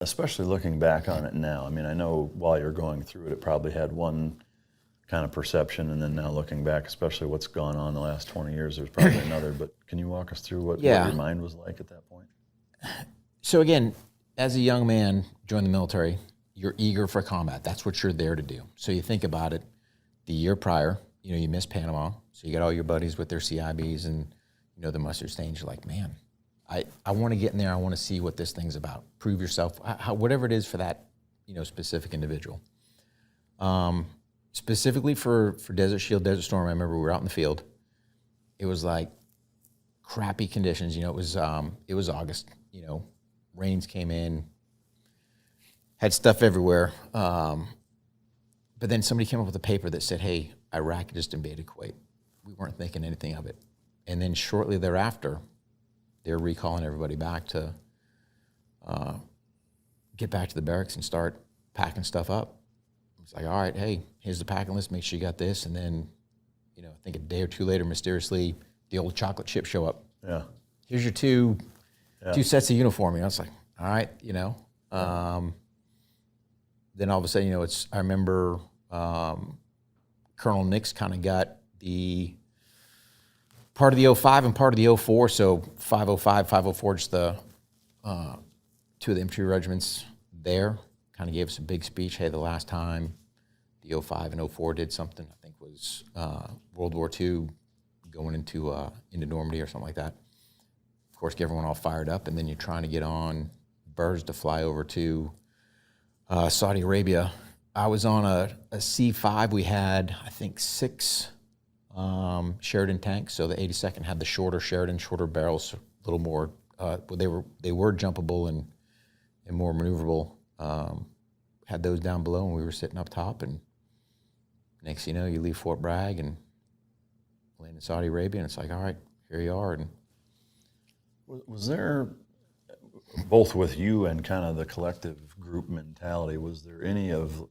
especially looking back on it now. I mean, I know while you're going through it, it probably had one kind of perception, and then now looking back, especially what's gone on the last 20 years, there's probably another. But can you walk us through what your mind was like at that point? So again, as a young man, join the military, you're eager for combat. That's what you're there to do. So you think about it, the year prior, you missed Panama, so you got all your buddies with their CIBs and, the mustard stains. You're like, man, I want to get in there. I want to see what this thing's about. Prove yourself, whatever it is for that, specific individual. Specifically for Desert Shield, Desert Storm, I remember we were out in the field. It was like crappy conditions. It was August. Rains came in, had stuff everywhere. But then somebody came up with a paper that said, hey, Iraq just invaded Kuwait. We weren't thinking anything of it. And then shortly thereafter, they're recalling everybody back to get back to the barracks and start packing stuff up. It's like, all right, hey, here's the packing list. Make sure you got this. And then, I think a day or two later, mysteriously, the old chocolate chips show up. Yeah. Here's your two sets of uniform. It's like, all right, Then all of a sudden, I remember Colonel Nix kind of got the part of the 05 and part of the 04. So 505, 504, just the two of the infantry regiments there. Kind of gave us a big speech. Hey, the last time the 05 and 04 did something, I think was World War II going into Normandy or something like that. Of course, get everyone all fired up, and then you're trying to get on birds to fly over to Saudi Arabia. I was on a C-5. We had, I think, 6 Sheridan tanks. So the 82nd had the shorter Sheridan, shorter barrels, a little more. They were jumpable and more maneuverable. Had those down below, and we were sitting up top. And next thing you know, you leave Fort Bragg and land in Saudi Arabia, and it's like, all right, here you are. And was there, both with you and kind of the collective group mentality, was there any of,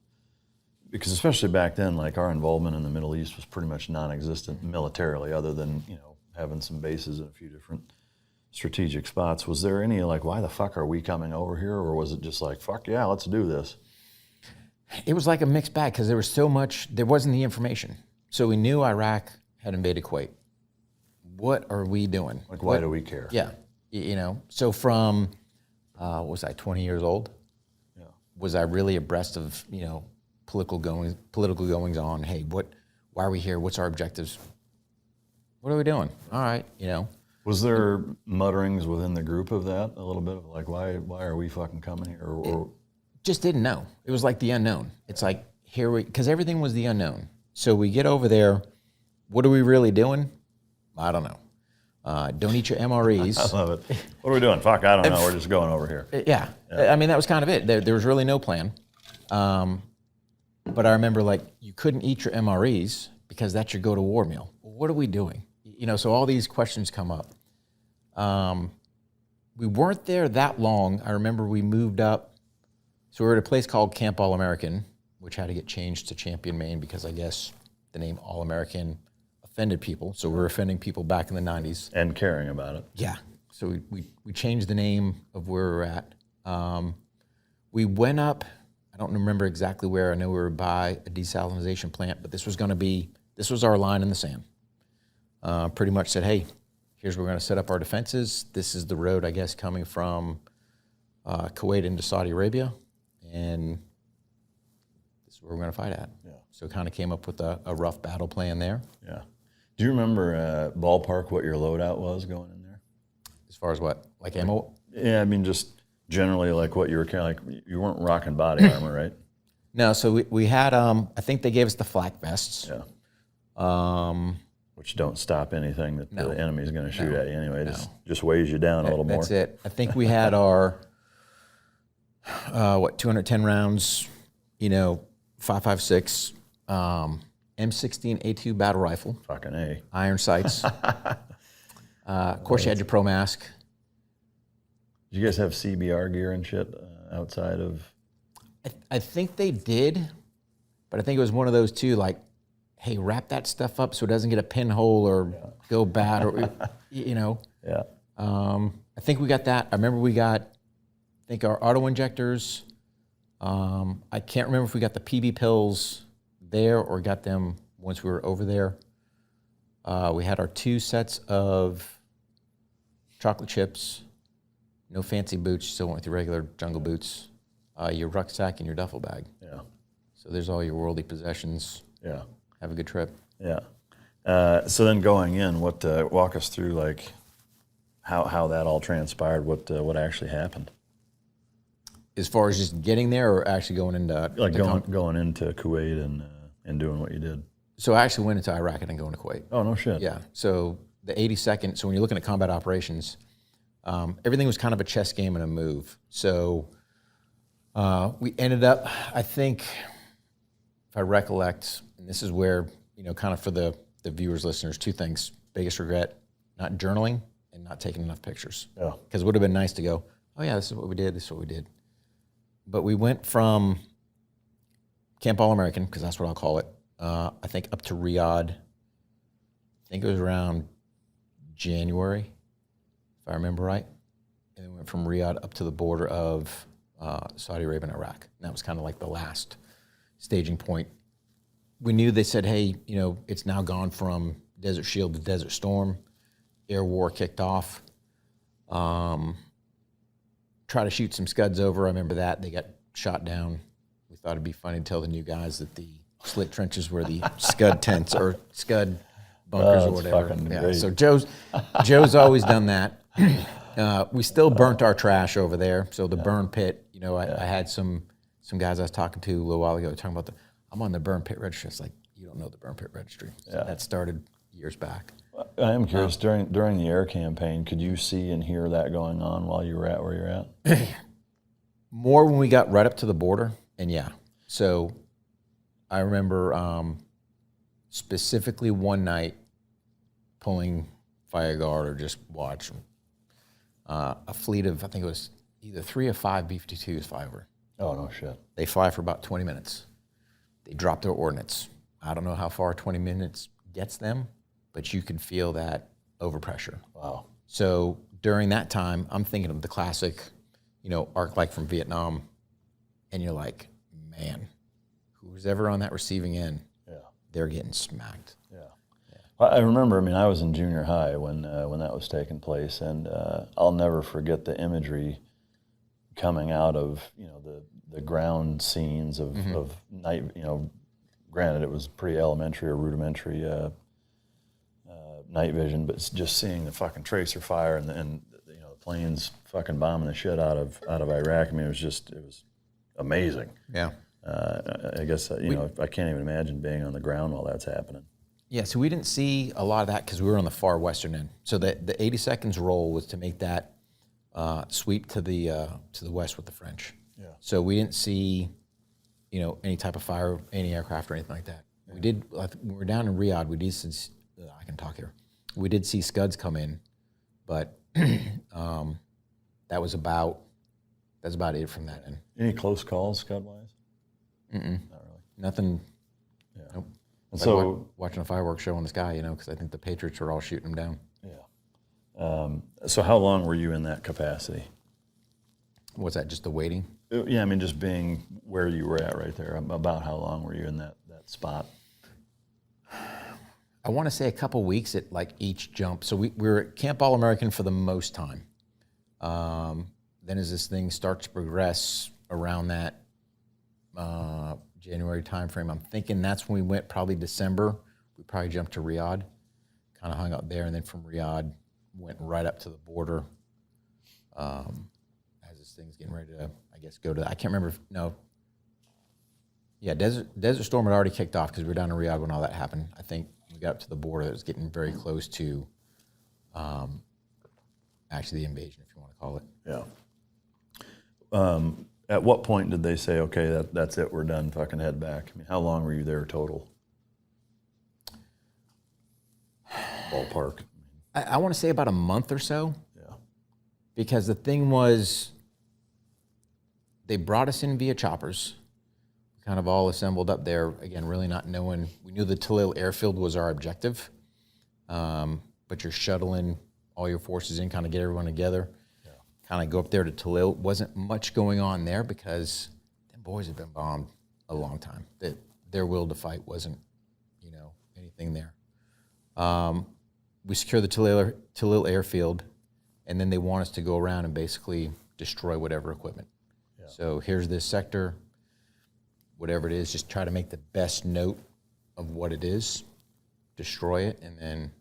because especially back then, like our involvement in the Middle East was pretty much non-existent militarily, other than having some bases in a few different strategic spots. Was there any like, why the fuck are we coming over here, or was it just like, fuck yeah, let's do this? It was like a mixed bag because there was so much. There wasn't the information, so we knew Iraq had invaded Kuwait. What are we doing? Like, why do we care? Yeah, So from was I 20 years old? Yeah. Was I really abreast of political goings on? Hey, why are we here? What's our objectives? What are we doing? All right, Was there mutterings within the group of that a little bit of like, why are we fucking coming here? Or just didn't know. It was like the unknown. It's like because everything was the unknown. So we get over there. What are we really doing? I don't know. Don't eat your MREs. I love it. What are we doing? Fuck, I don't know. We're just going over here. Yeah. I mean, that was kind of it. There was really no plan. But I remember, like, you couldn't eat your MREs because that's your go-to-war meal. Well, what are we doing? So all these questions come up. We weren't there that long. I remember we moved up. So we were at a place called Camp All-American, which had to get changed to Champion, Maine, because I guess the name All-American offended people. So we were offending people back in the 90s. And caring about it. Yeah. So we changed the name of where we were at. We went up, I don't remember exactly where. I know we were by a desalinization plant, but this was our line in the sand. Pretty much said, hey, here's where we're going to set up our defenses. This is the road, I guess, coming from Kuwait into Saudi Arabia. And this is where we're going to fight at. Yeah. So kind of came up with a rough battle plan there. Yeah. Do you remember ballpark what your loadout was going in there? As far as what? Like ammo? Yeah, I mean, just generally like what you were kind of like, you weren't rocking body armor, right? No, so we had, I think they gave us the flak vests. Yeah. Which don't stop anything that the enemy's going to shoot at you anyway. Just weighs you down a little more. That's it. I think we had our, 210 rounds, 5.56, M16A2 battle rifle. Fucking A. Iron sights. Of course, you had your pro mask. Did you guys have CBR gear and shit outside of? I think they did, but I think it was one of those too, like, hey, wrap that stuff up so it doesn't get a pinhole or go bad, or Yeah. I think we got that. I remember we got think our auto injectors, I can't remember if we got the PB pills there or got them once we were over there. We had our 2 sets of chocolate chips, no fancy boots, still went with your regular jungle boots, your rucksack and your duffel bag. Yeah. So there's all your worldly possessions. Yeah. Have a good trip. Yeah. So then going in, walk us through like how that all transpired, what actually happened? As far as just getting there or actually going into Like going into Kuwait and doing what you did. So I actually went into Iraq and then going to Kuwait. Oh, no shit. Yeah. So the 82nd, so when you're looking at combat operations, everything was kind of a chess game and a move. So we ended up, I think, if I recollect, and this is where, kind of for the viewers, listeners, 2 things. Biggest regret, not journaling and not taking enough pictures. Yeah. Because it would have been nice to go, oh yeah, this is what we did, this is what we did. But we went from Camp All-American, because that's what I'll call it, I think up to Riyadh. I think it was around January, if I remember right. And then we went from Riyadh up to the border of Saudi Arabia and Iraq. And that was kind of like the last staging point. We knew they said, hey, it's now gone from Desert Shield to Desert Storm. Air war kicked off. Try to shoot some Scuds over. I remember that. They got shot down. We thought it'd be funny to tell the new guys that the slit trenches were the Scud tents or Scud bunkers or whatever. Yeah. Great. So Joe's always done that. We still burnt our trash over there. So the burn pit, I had some guys I was talking to a little while ago talking about I'm on the burn pit registry. It's like, you don't know the burn pit registry. So that started years back. I am curious, during the air campaign, could you see and hear that going on while you were at where you're at? More when we got right up to the border, and yeah. So I remember specifically one night pulling fire guard or just watch a fleet of, I think it was either 3 or 5 B-52s fly over. Oh, no shit. They fly for about 20 minutes. They drop their ordnance. I don't know how far 20 minutes gets them, but you can feel that overpressure. Wow. So during that time, I'm thinking of the classic, arc light from Vietnam, and you're like, man, who's ever on that receiving end, they're getting smacked. Yeah. I remember, I was in junior high when that was taking place, and I'll never forget the imagery coming out of, the ground scenes of night, granted it was pretty elementary or rudimentary night vision, but just seeing the fucking tracer fire and the planes fucking bombing the shit out of Iraq. It was amazing. Yeah. I guess I can't even imagine being on the ground while that's happening. Yeah, so we didn't see a lot of that because we were on the far western end. So the 82nd's role was to make that sweep to the west with the French. Yeah. So we didn't see, any type of fire, any aircraft or anything like that. Yeah. We did when we were down in Riyadh. We did. I can talk here. We did see Scuds come in, but that's about it from that end. Any close calls, Scud-wise? Not really. Nothing. Yeah. Nope. And like so watching a fireworks show in the sky, because I think the Patriots were all shooting them down. Yeah. So how long were you in that capacity? What's that? Just the waiting? Yeah, just being where you were at right there. About how long were you in that spot? I want to say a couple weeks at each jump. So we were at Camp All-American for the most time. Then as this thing starts to progress around that January timeframe, I'm thinking that's when we went, probably December. We probably jumped to Riyadh, kind of hung out there, and then from Riyadh went right up to the border. As this thing's getting ready to, I guess, go to, I can't remember Desert Storm had already kicked off because we were down in Riyadh when all that happened. I think we got up to the border. It was getting very close to actually the invasion, if you want to call it. Yeah. At what point did they say, okay, that's it, we're done, fucking head back? How long were you there total? Ballpark. I want to say about a month or so. Yeah. Because the thing was, they brought us in via choppers. Kind of all assembled up there, again, really not knowing. We knew the Talil airfield was our objective, but you're shuttling all your forces in, kind of get everyone together. Yeah. kind of go up there to Talil. Wasn't much going on there because them boys had been bombed a long time. Their will to fight wasn't, anything there. We secure the Talil airfield, and then they want us to go around and basically destroy whatever equipment. Yeah. So here's this sector, whatever it is, just try to make the best note of what it is, destroy it, and then,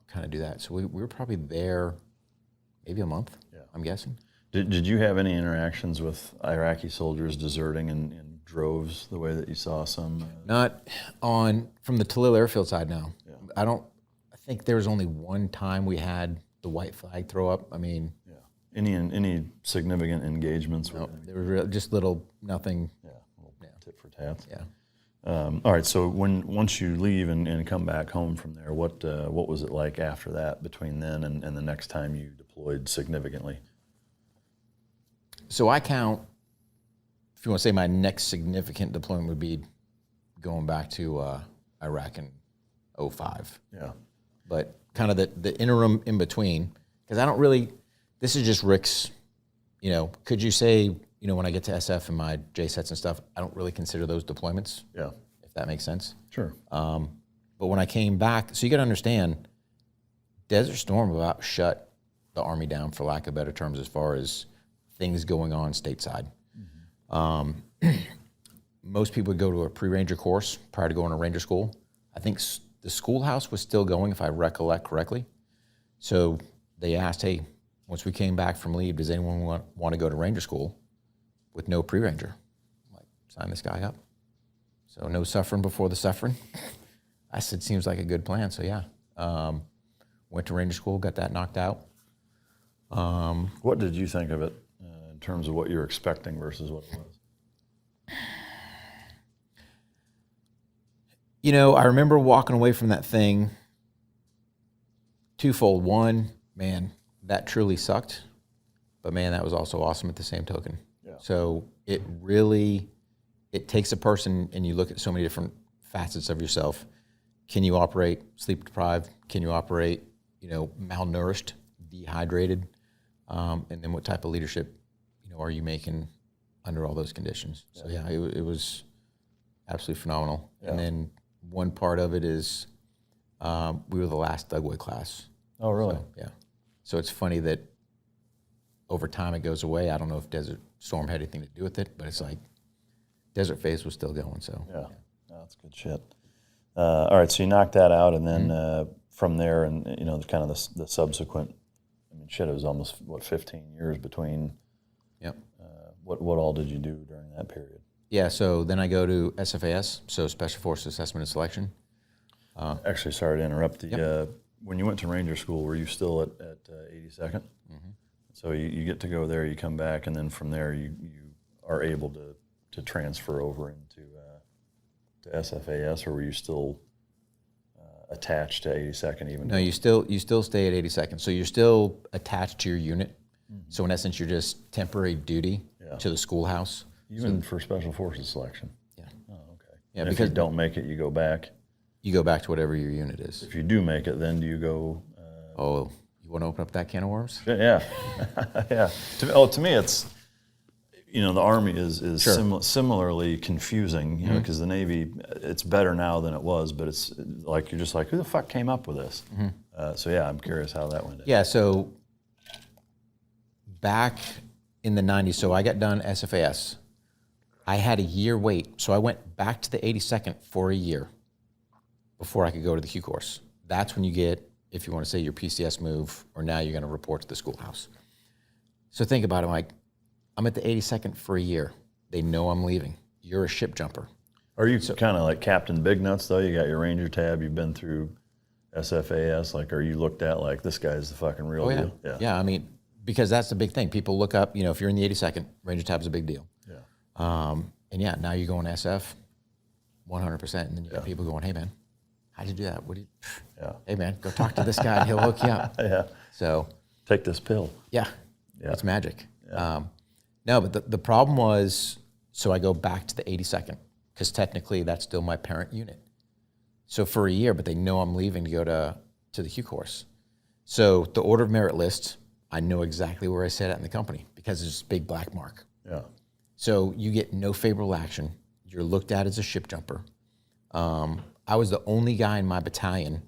kind of do that. So we were probably there maybe a month, I'm guessing. Did you have any interactions with Iraqi soldiers deserting in droves the way that you saw some? Not from the Talil airfield side, no. Yeah. I think there was only one time we had the white flag throw up. I mean. Yeah. Any significant engagements? No, there was just nothing. Yeah, tit for tat. Yeah. All right, so once you leave and come back home from there, what was it like after that, between then and the next time you deployed significantly? So I count, if you want to say my next significant deployment would be going back to Iraq in 2005. Yeah. But kind of the interim in between, because I don't really, this is just Rick's, could you say, when I get to SF and my JSETs and stuff, I don't really consider those deployments. Yeah. If that makes sense. Sure. But when I came back, so you got to understand, Desert Storm about shut the Army down, for lack of better terms, as far as things going on stateside. Mm-hmm. Most people would go to a pre-ranger course prior to going to ranger school. I think the schoolhouse was still going, if I recollect correctly. So they asked, hey, once we came back from leave, does anyone want to go to ranger school with no pre-ranger? I'm like, sign this guy up. So no suffering before the suffering. I said, seems like a good plan. So yeah, went to ranger school, got that knocked out. What did you think of it in terms of what you're expecting versus what it was? I remember walking away from that thing twofold. One, man, that truly sucked. But man, that was also awesome at the same token. Yeah. So it takes a person, and you look at so many different facets of yourself. Can you operate sleep deprived? Can you operate, malnourished, dehydrated? And then what type of leadership, are you making under all those conditions? So yeah, it was absolutely phenomenal. Yeah. And then one part of it is we were the last Dugway class. Oh, really? So, yeah. So it's funny that over time it goes away. I don't know if Desert Storm had anything to do with it, but it's like Desert Phase was still going. So yeah. That's good shit. All right, so you knocked that out, and then from there, and kind of the subsequent. I mean, shit, it was almost 15 years between. Yep. What all did you do during that period? Yeah, so then I go to SFAS, so Special Forces Assessment and Selection. Actually, sorry to interrupt. When you went to Ranger School, were you still at 82nd? Mm-hmm. So you get to go there, you come back, and then from there you are able to transfer over into to SFAS, or were you still attached to 82nd even? No, you still stay at 82nd. So you're still attached to your unit. Mm-hmm. So in essence, you're just temporary duty to the schoolhouse. Even for Special Forces selection? Yeah. Oh, okay. Yeah, and because if you don't make it, you go back? You go back to whatever your unit is. If you do make it, then do you go... you want to open up that can of worms? Yeah. Yeah. To me, it's... the Army is sure. Similarly confusing, because the Navy, it's better now than it was, but it's like, you're just like, who the fuck came up with this? Mm-hmm. So yeah, I'm curious how that went. Yeah, so back in the 90s, so I got done SFAS. I had a year wait, so I went back to the 82nd for a year before I could go to the Q course. That's when you get, if you want to say, your PCS move, or now you're going to report to the schoolhouse. So think about it, Mike. I'm at the 82nd for a year. They know I'm leaving. You're a ship jumper. Are you kind of like Captain Big Nuts, though? You got your Ranger tab, you've been through SFAS. Like, are you looked at like, this guy's the fucking real deal? Yeah, I mean, because that's the big thing. People look up, if you're in the 82nd, Ranger tab's a big deal. Yeah. And yeah, now you're going SF, 100%. And then you got people going, hey, man, how'd you do that? What do you, hey, man, go talk to this guy and he'll hook you up. Yeah. So. Take this pill. Yeah. It's magic. Yeah. No, but the problem was, so I go back to the 82nd, because technically that's still my parent unit. So for a year, but they know I'm leaving to go to the Q course. So the order of merit list, I know exactly where I sat at in the company because there's this big black mark. Yeah. So you get no favorable action. You're looked at as a ship jumper. I was the only guy in my battalion.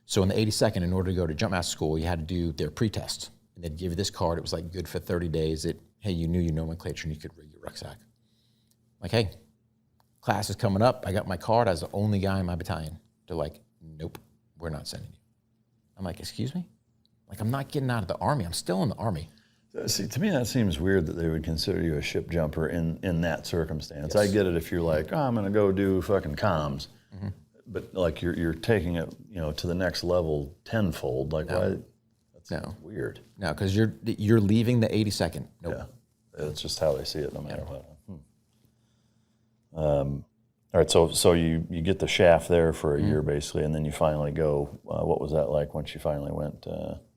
So in the 82nd, in order to go to jump master school, you had to do their pre-test. And they'd give you this card. It was like good for 30 days that, hey, you knew your nomenclature and you could rig your rucksack. Like, hey, class is coming up. I got my card. I was the only guy in my battalion. They're like, nope, we're not sending you. I'm like, excuse me? Like, I'm not getting out of the Army. I'm still in the Army. See, to me, that seems weird that they would consider you a ship jumper in that circumstance. Yes. I get it if you're like, oh, I'm going to go do fucking comms. Mm-hmm. But like you're taking it, to the next level tenfold. Like, why? That's weird. No, because you're leaving the 82nd. Nope. Yeah, it's just how they see it, no matter what. All right, so you get the shaft there for a year basically, and then you finally go. What was that like once you finally went,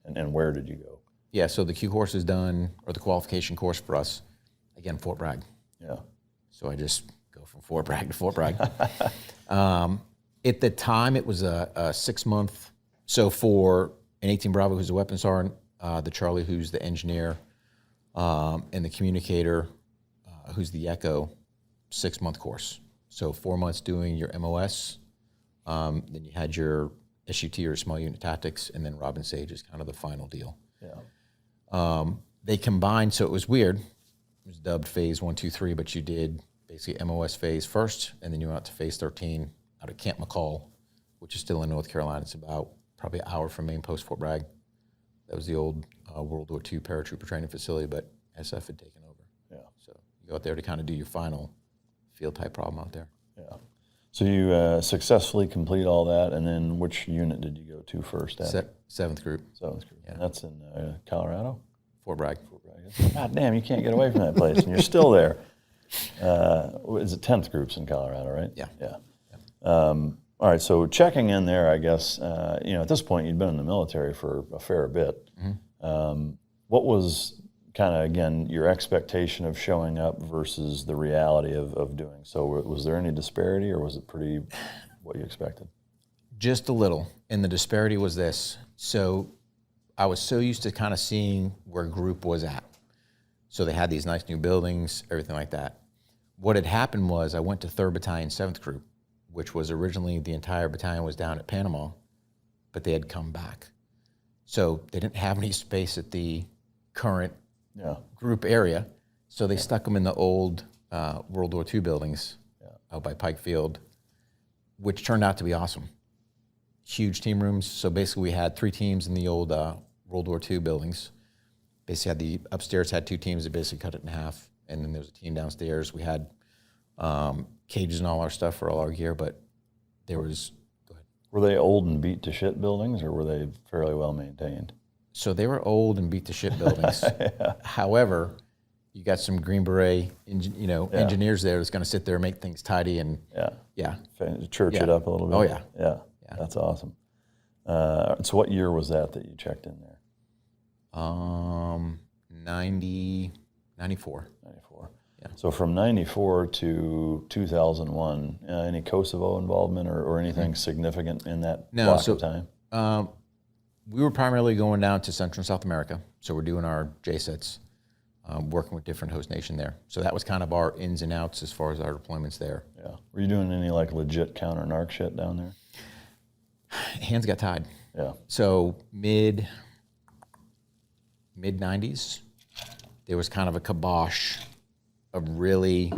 and where did you go? Yeah, so the Q course is done, or the qualification course for us, again, Fort Bragg. Yeah. So I just go from Fort Bragg to Fort Bragg. At the time, it was a 6-month. So for an 18 Bravo, who's a weapons sergeant, the Charlie, who's the engineer, and the communicator, who's the Echo, 6-month course. So 4 months doing your MOS, then you had your SUT or small unit tactics, and then Robin Sage is kind of the final deal. Yeah. They combined, so it was weird. It was dubbed phase 1, 2, 3, but you did basically MOS phase first, and then you went out to phase 13 out of Camp McCall, which is still in North Carolina. It's about probably an hour from main post Fort Bragg. That was the old World War II paratrooper training facility, but SF had taken over. Yeah. So you go out there to kind of do your final field type problem out there. Yeah. So you successfully complete all that, and then which unit did you go to first? Seventh group. 7th group. Yeah. And that's in Colorado? Fort Bragg. Fort Bragg. God damn, you can't get away from that place, and you're still there. Is it 10th groups in Colorado, right? Yeah. Yeah. All right, so checking in there, I guess, at this point you'd been in the military for a fair bit. Mm-hmm. What was kind of, again, your expectation of showing up versus the reality of doing so? Was there any disparity, or was it pretty what you expected? Just a little. And the disparity was this. So I was so used to kind of seeing where group was at. So they had these nice new buildings, everything like that. What had happened was I went to 3rd Battalion, 7th Group, which was originally the entire battalion was down at Panama, but they had come back. So they didn't have any space at the current group area, so they stuck them in the old World War II buildings out by Pike Field, which turned out to be awesome. Huge team rooms. So basically we had 3 teams in the old World War II buildings. Basically had the upstairs had 2 teams that basically cut it in half, and then there was a team downstairs. We had cages and all our stuff for all our gear, but there was, go ahead. Were they old and beat to shit buildings, or were they fairly well maintained? So they were old and beat to shit buildings. Yeah. However, you got some Green Beret, engineers there that's going to sit there and make things tidy and church it up a little bit. Oh yeah, yeah. That's awesome. So what year was that you checked in there? 94. Yeah. So from 94 to 2001, any Kosovo involvement or anything significant in that block of time? We were primarily going down to Central and South America. So we're doing our JSETs, working with different host nation there. So that was kind of our ins and outs as far as our deployments there. Yeah. Were you doing any legit counter-narc shit down there? Hands got tied. Yeah. So mid 90s, there was kind of a kibosh of really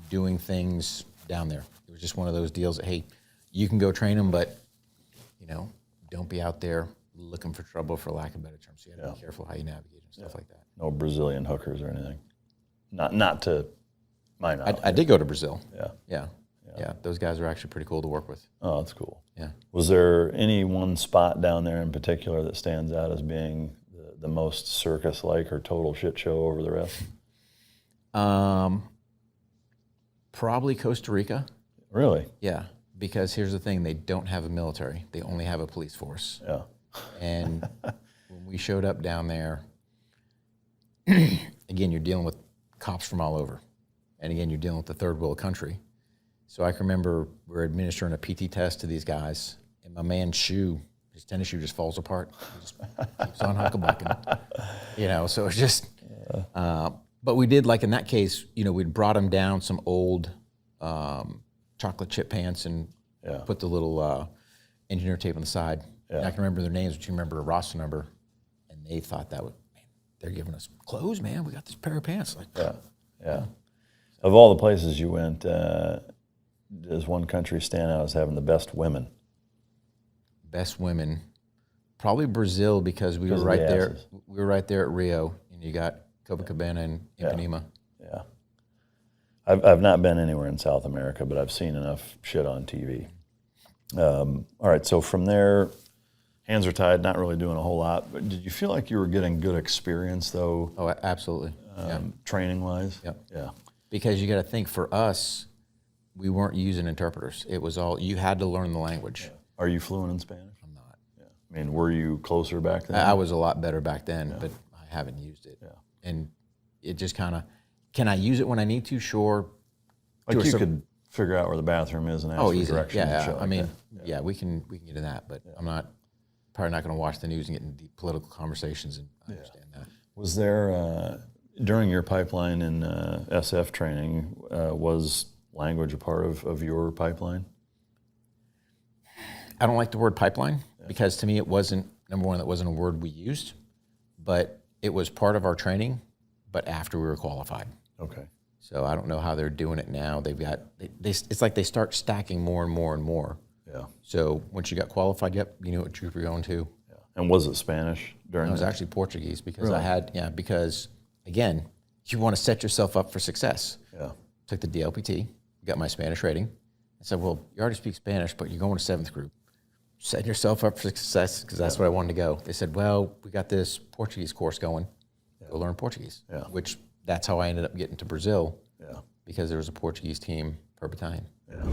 doing things down there. It was just one of those deals that, hey, you can go train them, but, don't be out there looking for trouble, for lack of better terms. So you have to be careful how you navigate and stuff like that. No Brazilian hookers or anything? Not to my knowledge. I did go to Brazil. Yeah. Yeah, those guys are actually pretty cool to work with. Oh, that's cool. Yeah. Was there any one spot down there in particular that stands out as being the most circus-like or total shit show over the rest? Probably Costa Rica. Really? Yeah, because here's the thing, they don't have a military. They only have a police force. Yeah. And when we showed up down there, again, you're dealing with cops from all over. And again, you're dealing with the third world country. So I can remember we're administering a PT test to these guys, and my man's shoe his tennis shoe just falls apart. He just keeps on huckabucking, you know. So it's just. But we did, like in that case, you know, we'd brought him down some old chocolate chip pants and put the little engineer tape on the side. Yeah. And I can remember their names, but you remember a roster number, and they thought that would, man, they're giving us clothes, man. We got this pair of pants. Like, yeah. Of all the places you went, does one country stand out as having the best women? Best women, probably Brazil, because we were right there. We were right there at Rio, and you got Copacabana and Ipanema. Yeah. I've not been anywhere in South America, but I've seen enough shit on TV. All right, so from there, hands are tied, not really doing a whole lot. But did you feel like you were getting good experience, though? Oh, absolutely. Training-wise? Yep. Yeah. Because you got to think, for us, we weren't using interpreters. It was all, you had to learn the language. Are you fluent in Spanish? I'm not. Yeah. I mean, were you closer back then? I was a lot better back then, but I haven't used it. Yeah. And it just kind of, can I use it when I need to? Sure. Like you could figure out where the bathroom is and ask for easy. directions. Yeah, and shit I like mean, that. we can get in that, but I'm probably not going to watch the news and get into deep political conversations and understand that. Was there, during your pipeline in SF training, was language a part of your pipeline? I don't like the word pipeline because to me it wasn't, number one, that wasn't a word we used, but it was part of our training, but after we were qualified. Okay. So I don't know how they're doing it now. They've got, it's like they start stacking more and more and more. Yeah. So once you got qualified, you knew what troop you're going to. Yeah. And was it Spanish during It was that? actually Portuguese because Really? because again, you want to set yourself up for success. Yeah. Took the DLPT, got my Spanish rating. I said, well, you already speak Spanish, but you're going to 7th group. Setting yourself up for success because that's where I wanted to go. They said, well, we got this Portuguese course going. Go learn Portuguese. Yeah. Which that's how I ended up getting to Brazil. Yeah. Because there was a Portuguese team per battalion. Yeah.